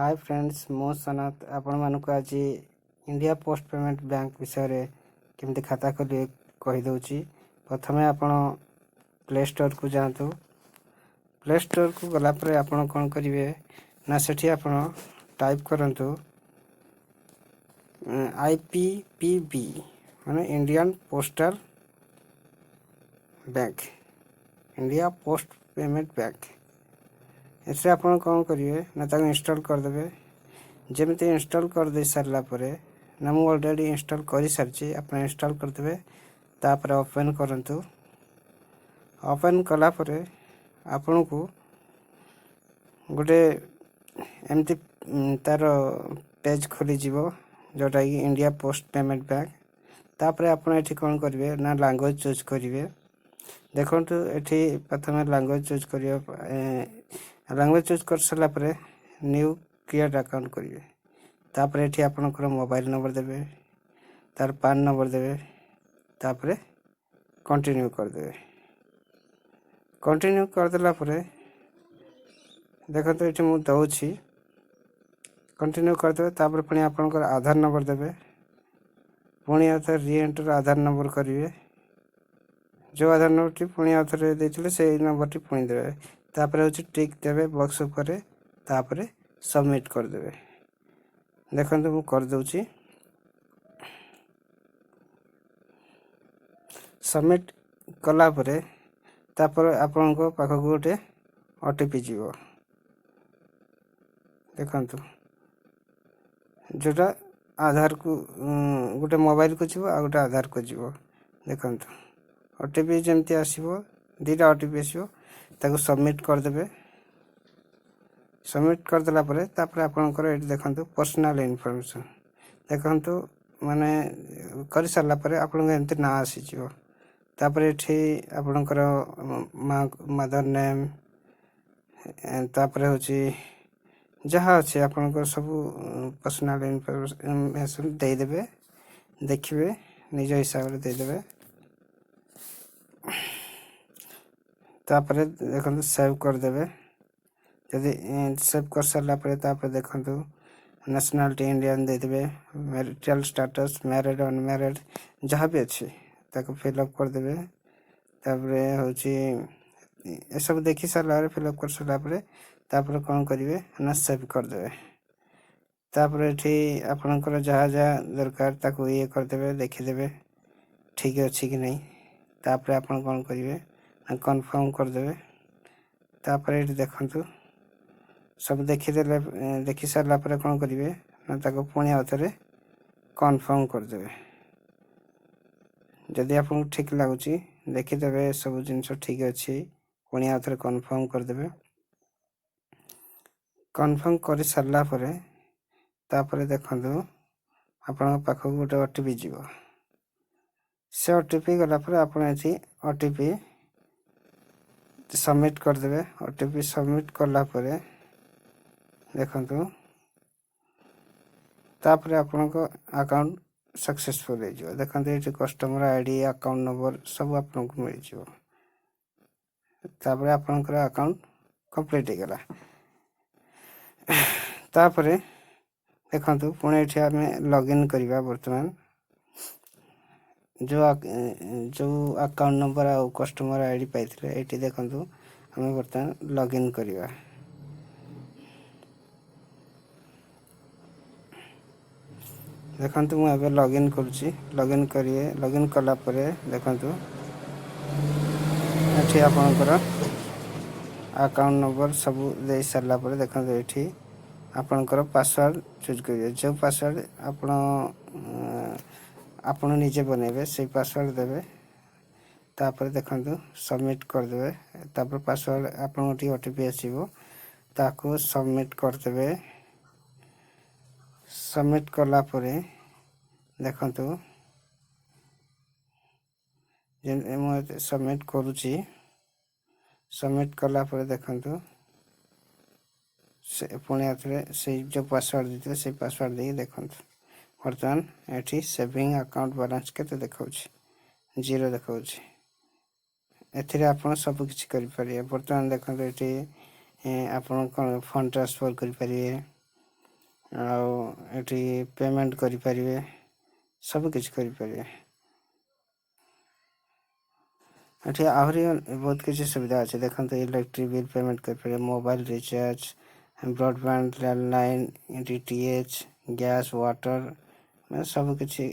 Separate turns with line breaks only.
Hi friends मो सनत आपण मानक आज इंडिया पोस्ट पेमेंट बैंक विषय केमती खाता खोलिए कही दउची। प्रथमे आपण प्ले स्टोर को जातु। प्ले स्टोर को गला पर आपण कोन करिवे ना सेठी आपण टाइप करंतु IPPB माने Indian postal bank, India post payment bank. ऐसे आपण कौन करिए ना ताको इंस्टॉल कर देबे। जेमती इंस्टॉल कर दे सारला परे ना मु ऑलरेडी इंस्टॉल करि सारची, आपण इंस्टॉल कर देबे। तापर ओपन करंतु। ओपन कला परे आपण को गोटे एमती तार पेज खोली जीवो जोटा कि इंडिया पोस्ट पेमेंट बैंक। तापर आपण एठी कोन करिवे ना लैंग्वेज चूज करिवे। देखंतु एठी प्रथमे लैंग्वेज चूज करियो। लैंग्वेज चूज कर सारा परे न्यू क्रिएट अकाउंट करिवे। तापर एठी आपनकर मोबाइल नंबर देबे, तार पान नंबर देबे, तापर कंटिन्यू कर देबे। कंटिन्यू कर देला परे देखंतु एठी मु दउछि कंटिन्यू कर देबे। तापर पुनी आपनकर आधार नंबर देबे, पुनी आथर री एंटर आधार नंबर करिवे। जो आधार नंबर टी पुनी आथर देथिले सेही नंबर टी पुनी देबे। तापर होछि टिक देबे बॉक्स ऊपर, तापर सबमिट कर देबे। देखंतु मु कर दउछि। सबमिट कला परे तापर आपनको पाखक गोटे ओटीपी जीवो। देखंतु जोटा आधार को गोटे मोबाइल को जीवो आ गोटे आधार को जीवो। देखंतु ओटीपी जेमती आसीबो, दीटा ओटीपी आसीबो, ताको सबमिट कर देबे। सबमिट कर देला परे तापर आपनकर एठी देखंतु पर्सनल इन्फॉर्मेशन। देखंतु माने करि सारला परे आपन एमती ना आसी जीवो। तापर एठी आपनकर मदर नेम, तापर होची जहाँ अछि आपनकर सब पर्सनल इन्फॉर्मेशन दे देबे। देखिबे निज हिसाब रे दे देबे। तापर देखंतु सेव कर देबे। यदि सेव कर सारला परे तापर देखंतु नेशनलिटी इंडियन दे देबे। मैरिटल स्टेटस मैरिड अनमैरिड जहाँ भी अछि ताको फिल अप कर देबे। तापर होची ए सब देखि सारला रे फिल अप कर सारला परे तापर कोन करिवे ना सेव कर देबे। तापर एठी आपनकर जहाँ जहाँ दरकार ताको ये कर देबे, देखि देबे ठीक अछि कि नहीं। तापर आपन कोन करिवे ना कंफर्म कर देबे। तापर एठी देखंतु सब देखि देले, देखि सारला परे कोन करिवे ना ताको पुणी आउथरे कंफर्म कर देबे। जदि आपन ठीक लागुची देखि देबे सब जिंस ठीक अछि, पुणी आउथरे कंफर्म कर देबे। कंफर्म करि सारला परे तापर देखंतु आपन पाखक गोटे ओटीपी जीवो। से ओटीपी गला परे आपन एठी ओटीपी सबमिट कर देबे। ओटीपी सबमिट करला परे देखंतु तापर आपनको अकाउंट सक्सेसफुल हो जिवो। देखंतु एठी कस्टमर आईडी, अकाउंट नंबर सब आपनको मिल जिवो। तापर आपनकर अकाउंट कंप्लीट हो गला। तापर देखंतु पुणे एठी हमें लॉगिन करिवा। वर्तमान जो अकाउंट नंबर आ कस्टमर आईडी पाइथिले एठी देखंतु हमें वर्तमान लॉगिन करिवा। देखंतु मु एबे लॉगिन करूची। लॉगिन करिए, लॉगिन कला परे देखंतु एठी आपनकर अकाउंट नंबर सब दे सारला परे देखंतु एठी आपनकर पासवर्ड चूज करिए। जो पासवर्ड आपण निजे बनेबे से पासवर्ड देबे। तापर देखंतु सबमिट कर देबे। तापर पासवर्ड आपण ओटी ओटीपी आसीबो ताको सबमिट कर देबे। सबमिट कला परे देखंतु जे मु सबमिट करूची। सबमिट कला परे देखंतु से पुणे आथरे से जो पासवर्ड दिते से पासवर्ड दे देखंतु वर्तमान एठी सेविंग अकाउंट बैलेंस केते देखाउची, 0 देखाउची। एथिरे आपण सब किछि करि परिए। वर्तमान देखंतु एठी आपण फंड ट्रांसफर करि परिए, एटी पेमेंट करें सब किसी करें ये आहरी बहुत किसी सुविधा अच्छे देखते इलेक्ट्रिक बिल पेमेंट कर mobile recharge broadband landline DTH gas water सब किसी